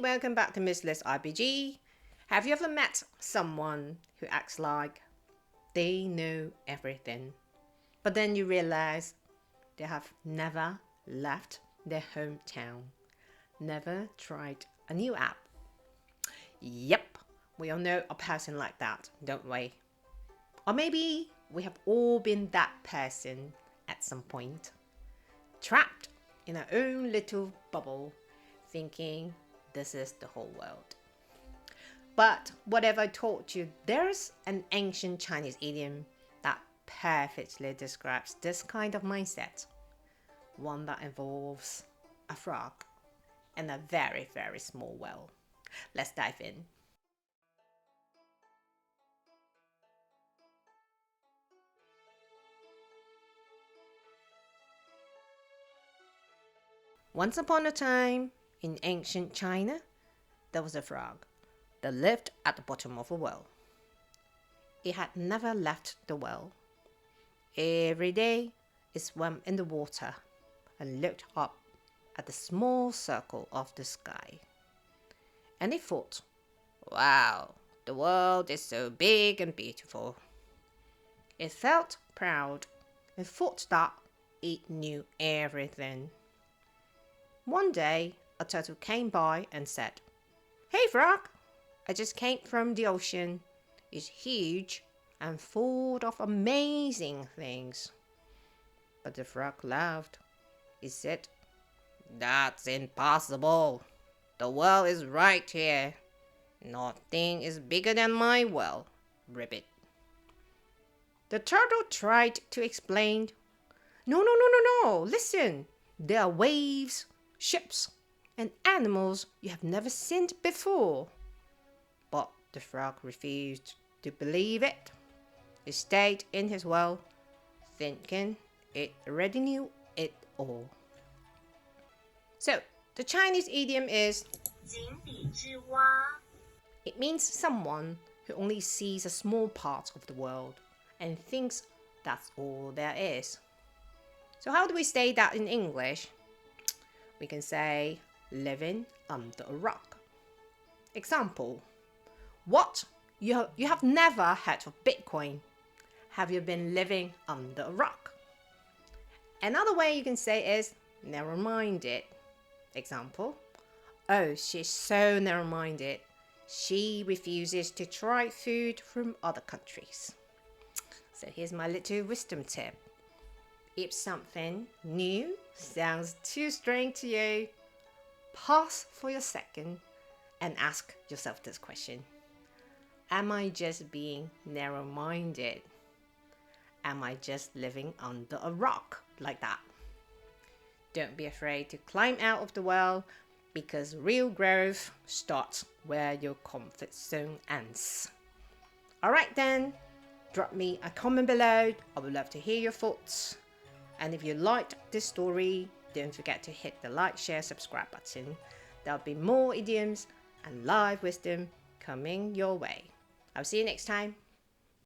Welcome back to misslizibg. Have you ever met someone who acts like they know everything, but then you realize they have never left their hometown, never tried a new app? Yep, we all know a person like that, don't we? Or maybe we have all been that person at some point, trapped in our own little bubble, thinking this is the whole world. But whatever I taught you, there's an ancient Chinese idiom that perfectly describes this kind of mindset. One that involves a frog and a very, very small well. Let's dive in. Once upon a time, in ancient China, there was a frog that lived at the bottom of a well. It had never left the well. Every day, it swam in the water and looked up at the small circle of the sky. And it thought, wow, the world is so big and beautiful. It felt proud and thought that it knew everything. One day, a turtle came by and said, "Hey frog, I just came from the ocean. It's huge and full of amazing things." But the frog laughed. It said, "That's impossible. The well is right here. Nothing is bigger than my well, ribbit." The turtle tried to explain. No, listen. There are waves, ships, and animals you have never seen before. But the frog refused to believe it. He stayed in his well, thinking it already knew it all. So, the Chinese idiom is 井底之蛙. It means someone who only sees a small part of the world and thinks that's all there is. So how do we say that in English? We can say living under a rock. Example, what? You have never heard of Bitcoin. Have you been living under a rock? Another way you can say is narrow-minded. Example, oh, she's so narrow-minded. She refuses to try food from other countries. So here's my little wisdom tip. If something new sounds too strange to you, pause for a second and ask yourself this question. Am I just being narrow-minded? Am I just living under a rock like that? Don't be afraid to climb out of the well, because real growth starts where your comfort zone ends. Alright then, drop me a comment below. I would love to hear your thoughts. And if you liked this story, don't forget to hit the like, share, subscribe button. There'll be more idioms and live wisdom coming your way. I'll see you next time.